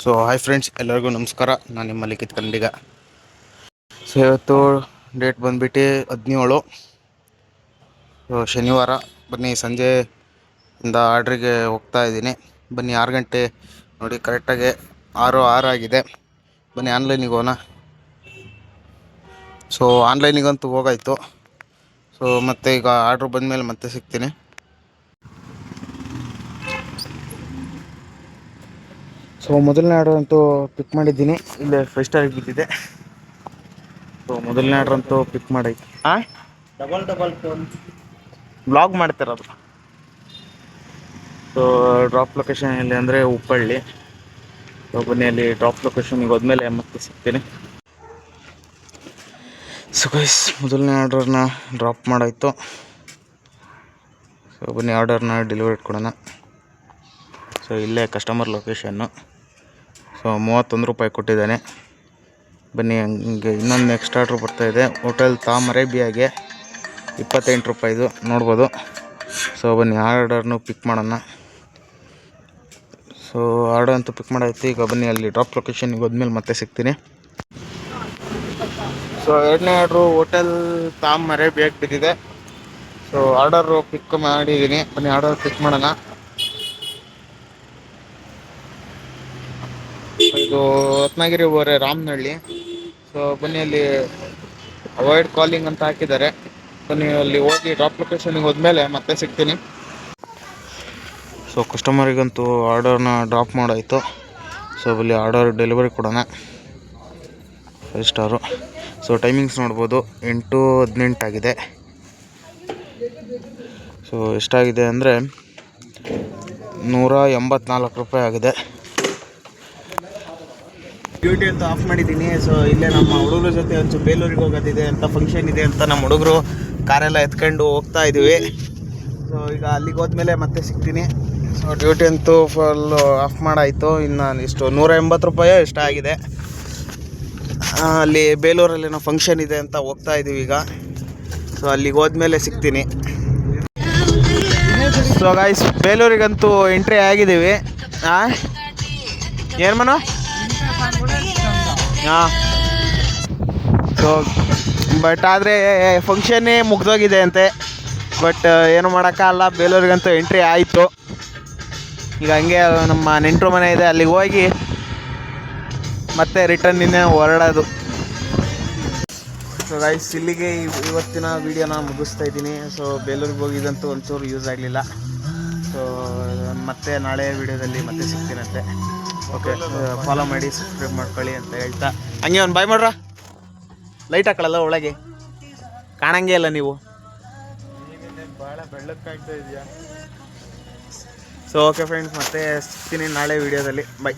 So hi friends, ಎಲ್ಲರಿಗೂ ನಮಸ್ಕಾರ. ನಾನು ನಿಮ್ಮ ಲಿಖಿತ್ ಕಂಡಿಗ. ಸೊ ಇವತ್ತು ಡೇಟ್ ಬಂದುಬಿಟ್ಟು 17 ಶನಿವಾರ. ಬನ್ನಿ, ಸಂಜೆಯಿಂದ ಆರ್ಡ್ರಿಗೆ ಹೋಗ್ತಾ ಇದ್ದೀನಿ. ಬನ್ನಿ, 6 ಗಂಟೆ ನೋಡಿ, ಕರೆಕ್ಟಾಗಿ 6 ಆಗಿದೆ. ಬನ್ನಿ ಆನ್ಲೈನಿಗೆ ಹೋಗೋಣ. ಸೊ ಆನ್ಲೈನಿಗಂತೂ ಹೋಗಾಯಿತು. ಸೊ ಮತ್ತೆ ಈಗ ಆರ್ಡ್ರ್ ಬಂದಮೇಲೆ ಮತ್ತೆ ಸಿಗ್ತೀನಿ. ಸೊ ಮೊದಲನೇ ಆರ್ಡರ್ ಅಂತೂ ಪಿಕ್ ಮಾಡಿದ್ದೀನಿ. ಇಲ್ಲೇ 5 ಸ್ಟಾರಿಗೆ ಬಿದ್ದಿದೆ. ಸೊ ಮೊದಲನೇ ಆರ್ಡರ್ ಅಂತೂ ಪಿಕ್ ಮಾಡಿ ಡಬಲ್ ಫೋನ್ ಬ್ಲಾಗ್ ಮಾಡ್ತಿರೋದು. ಸೊ ಡ್ರಾಪ್ ಲೊಕೇಶನ್ ಎಲ್ಲಿ ಅಂದರೆ ಉಪ್ಪಳ್ಳಿ. ಸೊ ಬನ್ನಿ, ಅಲ್ಲಿ ಡ್ರಾಪ್ ಲೊಕೇಶನ್ಗೆ ಹೋದ್ಮೇಲೆ ಮತ್ತೆ ಸಿಗ್ತೀನಿ. ಸೊ ಗೈಸ್, ಮೊದಲನೇ ಆರ್ಡರ್ನ ಡ್ರಾಪ್ ಮಾಡಾಯಿತು. ಸೊ ಬನ್ನಿ, ಆರ್ಡರ್ನ ಡೆಲಿವರಿ ಕೊಡೋಣ. ಸೊ ಇಲ್ಲೇ ಕಸ್ಟಮರ್ ಲೊಕೇಶನ್ನು. ಸೊ 31 ರೂಪಾಯಿ ಕೊಟ್ಟಿದ್ದಾನೆ. ಬನ್ನಿ, ಹಂಗೆ ಇನ್ನೊಂದು ನೆಕ್ಸ್ಟ್ ಆರ್ಡ್ರ್ ಬರ್ತಾಯಿದೆ. ಹೋಟೆಲ್ ತಾಮ್ ಅರೇಬಿಯಾಗೆ 28 ರೂಪಾಯಿದು ನೋಡ್ಬೋದು. ಸೊ ಬನ್ನಿ, ಆರ್ಡರ್ನು ಪಿಕ್ ಮಾಡೋಣ. ಸೊ ಆರ್ಡರ್ ಅಂತೂ ಪಿಕ್ ಮಾಡಾಯ್ತು. ಈಗ ಬನ್ನಿ, ಅಲ್ಲಿ ಡ್ರಾಪ್ ಲೊಕೇಶನ್ಗೆ ಹೋದ್ಮೇಲೆ ಮತ್ತೆ ಸಿಗ್ತೀನಿ. ಸೊ ಎರಡನೇ ಆರ್ಡ್ರು ಹೋಟೆಲ್ ತಾಮ್ ಅರೇಬಿಯಾಗೆ ಬಿದ್ದಿದೆ. ಸೊ ಆರ್ಡರು ಪಿಕ್ ಮಾಡಿದ್ದೀನಿ. ಬನ್ನಿ, ಆರ್ಡರ್ ಪಿಕ್ ಮಾಡೋಣ. ಇದು ರತ್ನಗಿರಿ ಹೋರೆ ರಾಮನಹಳ್ಳಿ. ಸೊ ಬನ್ನಿ, ಅಲ್ಲಿ ಅವಾಯ್ಡ್ ಕಾಲಿಂಗ್ ಅಂತ ಹಾಕಿದ್ದಾರೆ. ಬನ್ನಿ, ಅಲ್ಲಿ ಹೋಗಿ ಡ್ರಾಪ್ ಲೊಕೇಶನ್ಗೆ ಹೋದ್ಮೇಲೆ ಮತ್ತೆ ಸಿಗ್ತೀನಿ. ಸೊ ಕಸ್ಟಮರಿಗಂತೂ ಆರ್ಡರ್ನ ಡ್ರಾಪ್ ಮಾಡಾಯಿತು. ಸೊ ಅಲ್ಲಿ ಆರ್ಡರ್ ಡೆಲಿವರಿ ಕೊಡೋಣ. 5 ಸ್ಟಾರು. ಸೊ ಟೈಮಿಂಗ್ಸ್ ನೋಡ್ಬೋದು, 8:18 ಆಗಿದೆ. ಸೊ ಎಷ್ಟಾಗಿದೆ ಅಂದರೆ 184 ರೂಪಾಯಿ ಆಗಿದೆ. ಡ್ಯೂಟಿ ಅಂತೂ ಆಫ್ ಮಾಡಿದ್ದೀನಿ. ಸೊ ಇಲ್ಲೇ ನಮ್ಮ ಹುಡುಗರ ಜೊತೆ ಒಂಚೂರು ಬೇಲೂರಿಗೆ ಹೋಗೋದಿದೆ ಅಂತ, ಫಂಕ್ಷನ್ ಇದೆ ಅಂತ ನಮ್ಮ ಹುಡುಗರು ಕಾರೆಲ್ಲ ಎತ್ಕೊಂಡು ಹೋಗ್ತಾ ಇದ್ದೀವಿ. ಸೊ ಈಗ ಅಲ್ಲಿಗೆ ಹೋದ್ಮೇಲೆ ಮತ್ತೆ ಸಿಗ್ತೀನಿ. ಸೊ ಡ್ಯೂಟಿ ಅಂತೂ ಫುಲ್ಲು ಆಫ್ ಮಾಡಾಯಿತು. ಇನ್ನು ಇಷ್ಟು 180 ರೂಪಾಯಿ ಇಷ್ಟ ಆಗಿದೆ. ಅಲ್ಲಿ ಬೇಲೂರಲ್ಲಿ ಏನೋ ಫಂಕ್ಷನ್ ಇದೆ ಅಂತ ಹೋಗ್ತಾ ಇದ್ದೀವಿ ಈಗ. ಸೊ ಅಲ್ಲಿಗೆ ಹೋದ್ಮೇಲೆ ಸಿಗ್ತೀನಿ. ಸೊ ಗೈಸ್, ಬೇಲೂರಿಗಂತೂ ಎಂಟ್ರಿ ಆಗಿದ್ದೀವಿ. ಏನು ಮನೋ? ಹಾಂ. ಸೊ ಬಟ್ ಆದರೆ ಫಂಕ್ಷನ್ನೇ ಮುಗ್ದೋಗಿದೆ ಅಂತೆ. ಬಟ್ ಏನು ಮಾಡೋಕ್ಕಾಗಲ್ಲ, ಬೇಲೂರಿಗಂತೂ ಎಂಟ್ರಿ ಆಯಿತು. ಈಗ ಹಂಗೆ ನಮ್ಮ ನೆಂಟರು ಮನೆ ಇದೆ, ಅಲ್ಲಿಗೆ ಹೋಗಿ ಮತ್ತೆ ರಿಟರ್ನ್ ಇನ್ನೇ ಹೊರಡೋದು. ಸೊ ಗೈಸ್, ಇಲ್ಲಿಗೆ ಇವತ್ತಿನ ವೀಡಿಯೋನ ಮುಗಿಸ್ತಾ ಇದ್ದೀನಿ. ಸೊ ಬೇಲೂರಿಗೆ ಹೋಗಿದಂತೂ ಒಂಚೂರು ಯೂಸ್ ಆಗಲಿಲ್ಲ. ಸೊ ಮತ್ತೆ ನಾಳೆ ವೀಡಿಯೋದಲ್ಲಿ ಮತ್ತೆ ಸಿಗ್ತೀನಂತೆ. ಓಕೆ, ಫಾಲೋ ಮಾಡಿ, ಸಬ್ಸ್ಕ್ರೈಬ್ ಮಾಡ್ಕೊಳ್ಳಿ ಅಂತ ಹೇಳ್ತಾ ಹಂಗೆ ಒಂದು ಬಾಯ್ ಮಾಡ್ರ. ಲೈಟ್ ಹಾಕೊಳ್ಳಲ್ಲ ಒಳಗೆ, ಕಾಣಂಗೆ ಇಲ್ಲ ನೀವು. ಭಾಳ ಬೆಳ್ಳಕ್ಕಾಗ್ತಾ ಇದೆಯಾ? ಸೊ ಓಕೆ ಫ್ರೆಂಡ್ಸ್, ಮತ್ತೆ ಸಿಗ್ತೀನಿ ನಾಳೆ ವೀಡಿಯೋದಲ್ಲಿ. ಬೈ.